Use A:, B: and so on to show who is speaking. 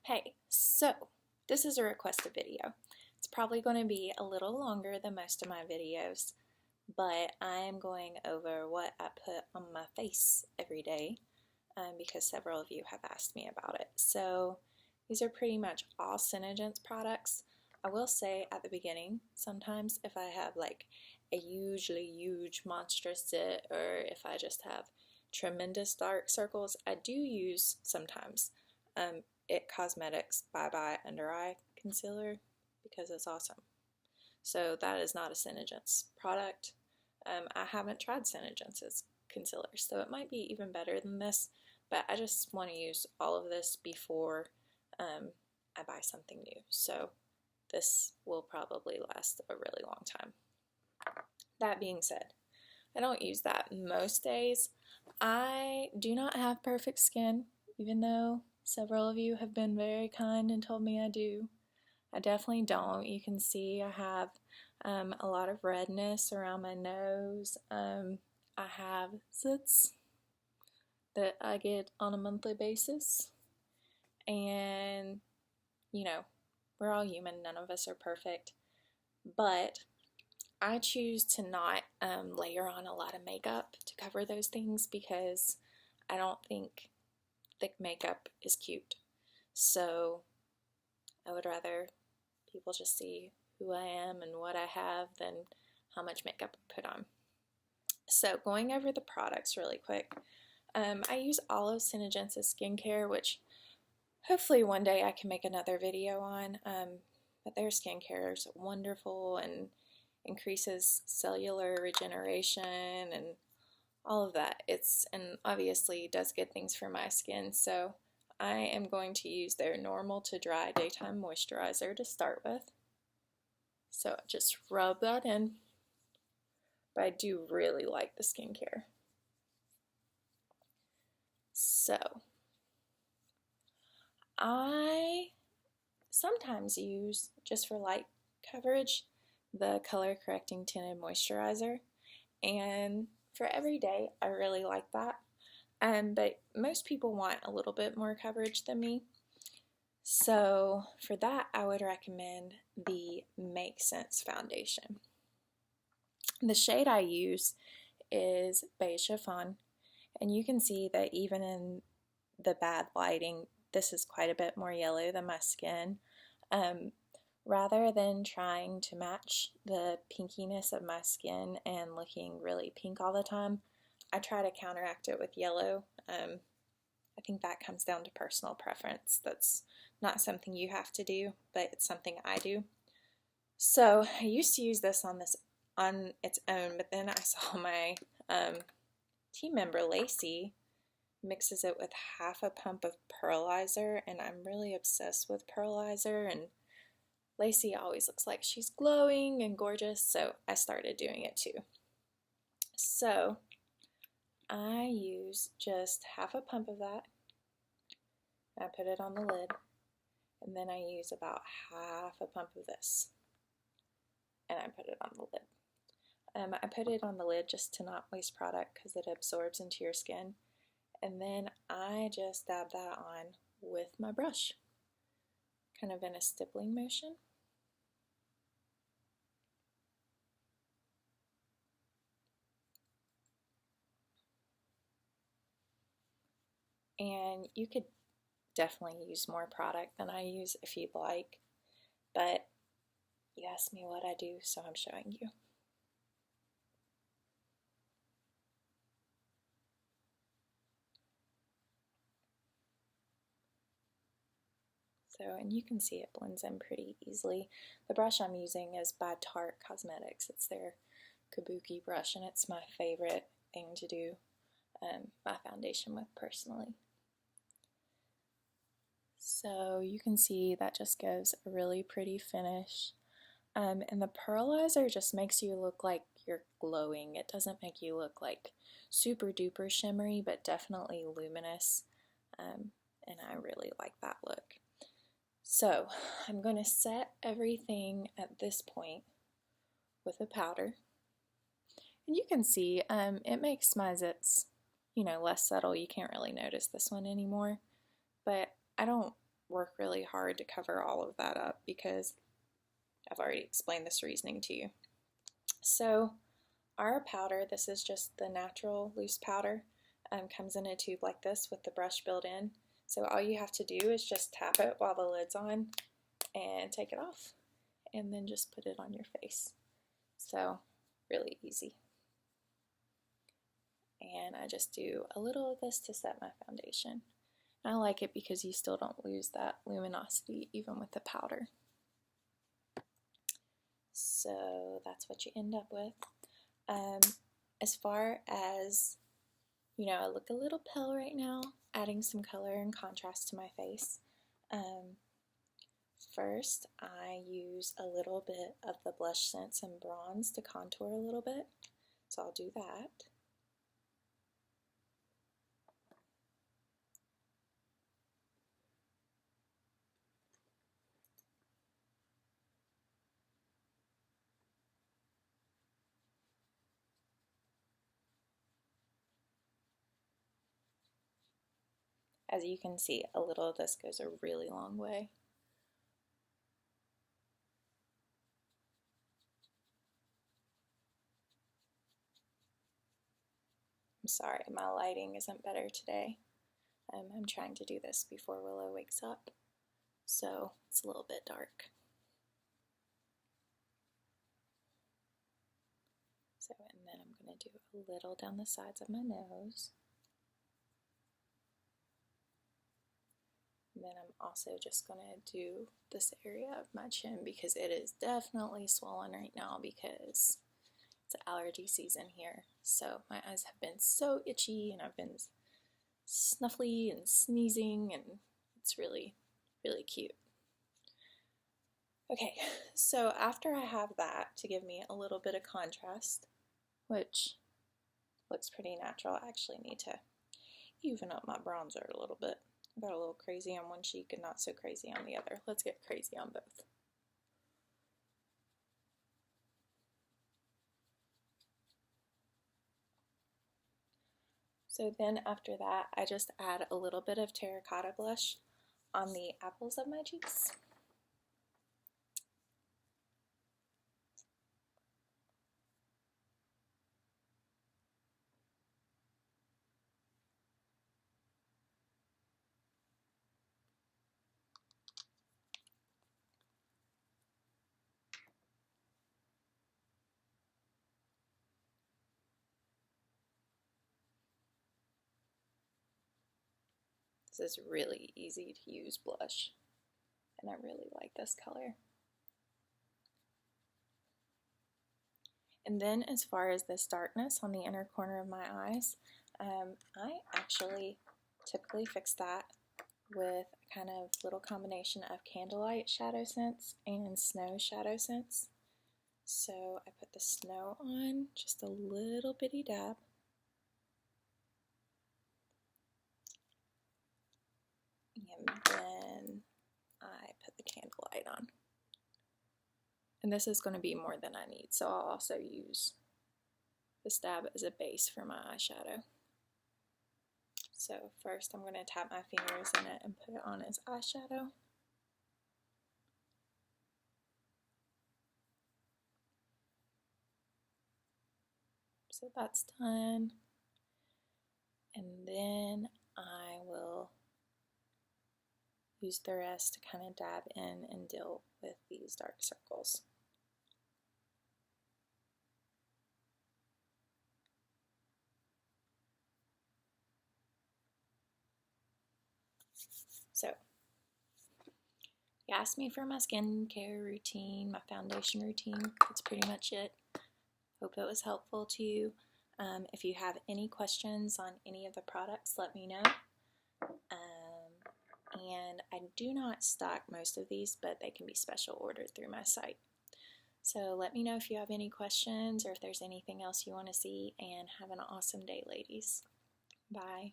A: Hey, so this is a requested video. It's probably going to be a little longer than most of my videos, but I am going over what I put on my face every day because several of you have asked me about it. So these are pretty much all Senegence products. I will say at the beginning, sometimes if I have like a hugely huge monstrous zit, or if I just have tremendous dark circles, I do use sometimes It Cosmetics Bye Bye Under Eye Concealer because it's awesome. So that is not a Senegence product. I haven't tried Senegence's concealer, so it might be even better than this, but I just want to use all of this before I buy something new. So this will probably last a really long time. That being said, I don't use that most days. I do not have perfect skin, even though several of you have been very kind and told me I do. I definitely don't. You can see I have a lot of redness around my nose. I have zits that I get on a monthly basis. And, you know, we're all human. None of us are perfect. But I choose to not layer on a lot of makeup to cover those things because I don't think thick makeup is cute. So I would rather people just see who I am and what I have than how much makeup I put on. So going over the products really quick, I use all of Senegence's skincare, which hopefully one day I can make another video on, but their skincare is wonderful and increases cellular regeneration and all of that. And obviously does good things for my skin, so I am going to use their normal to dry daytime moisturizer to start with. So just rub that in, but I do really like the skincare. So I sometimes use, just for light coverage, the color correcting tinted moisturizer, and for every day I really like that. But most people want a little bit more coverage than me, so for that I would recommend the Makesense foundation. The shade I use is Beige Chiffon, and you can see that even in the bad lighting this is quite a bit more yellow than my skin. Rather than trying to match the pinkiness of my skin and looking really pink all the time, I try to counteract it with yellow. I think that comes down to personal preference. That's not something you have to do, but it's something I do. So I used to use this on its own, but then I saw my team member Lacey mixes it with half a pump of Pearlizer, and I'm really obsessed with Pearlizer, and Lacey always looks like she's glowing and gorgeous, so I started doing it too. So I use just half a pump of that. I put it on the lid, and then I use about half a pump of this, and I put it on the lid. I put it on the lid just to not waste product because it absorbs into your skin, and then I just dab that on with my brush, kind of in a stippling motion. And you could definitely use more product than I use if you'd like, but you asked me what I do, so I'm showing you. So, and you can see it blends in pretty easily. The brush I'm using is by Tarte Cosmetics. It's their Kabuki brush, and it's my favorite thing to do my foundation with personally. So you can see that just gives a really pretty finish. And the Pearlizer just makes you look like you're glowing. It doesn't make you look like super duper shimmery, but definitely luminous. And I really like that look. So I'm going to set everything at this point with a powder. And you can see it makes my zits, less subtle. You can't really notice this one anymore. But I don't work really hard to cover all of that up because I've already explained this reasoning to you. So our powder, this is just the natural loose powder, comes in a tube like this with the brush built in. So all you have to do is just tap it while the lid's on and take it off, and then just put it on your face. So really easy. And I just do a little of this to set my foundation. And I like it because you still don't lose that luminosity even with the powder. So that's what you end up with. As far as, you know, I look a little pale right now, adding some color and contrast to my face. First, I use a little bit of the Blush Sense and Bronze to contour a little bit. So I'll do that. As you can see, a little of this goes a really long way. I'm sorry, my lighting isn't better today. I'm trying to do this before Willow wakes up, so it's a little bit dark. So, and then I'm going to do a little down the sides of my nose. And then I'm also just going to do this area of my chin because it is definitely swollen right now because it's allergy season here. So my eyes have been so itchy and I've been snuffly and sneezing, and it's really, really cute. Okay, so after I have that to give me a little bit of contrast, which looks pretty natural, I actually need to even up my bronzer a little bit. I got a little crazy on one cheek and not so crazy on the other. Let's get crazy on both. So then after that, I just add a little bit of terracotta blush on the apples of my cheeks. This is really easy to use blush, and I really like this color. And then as far as this darkness on the inner corner of my eyes, I actually typically fix that with a kind of little combination of Candlelight Shadow Sense and Snow Shadow Sense. So I put the snow on, just a little bitty dab. And then I put the Candlelight on. And this is going to be more than I need, so I'll also use this dab as a base for my eyeshadow. So first I'm going to tap my fingers in it and put it on as eyeshadow. So that's done. And then I will use the rest to kind of dab in and deal with these dark circles. So, you asked me for my skincare routine, my foundation routine. That's pretty much it. Hope it was helpful to you. If you have any questions on any of the products, let me know. And I do not stock most of these, but they can be special ordered through my site. So let me know if you have any questions or if there's anything else you want to see, and have an awesome day, ladies. Bye.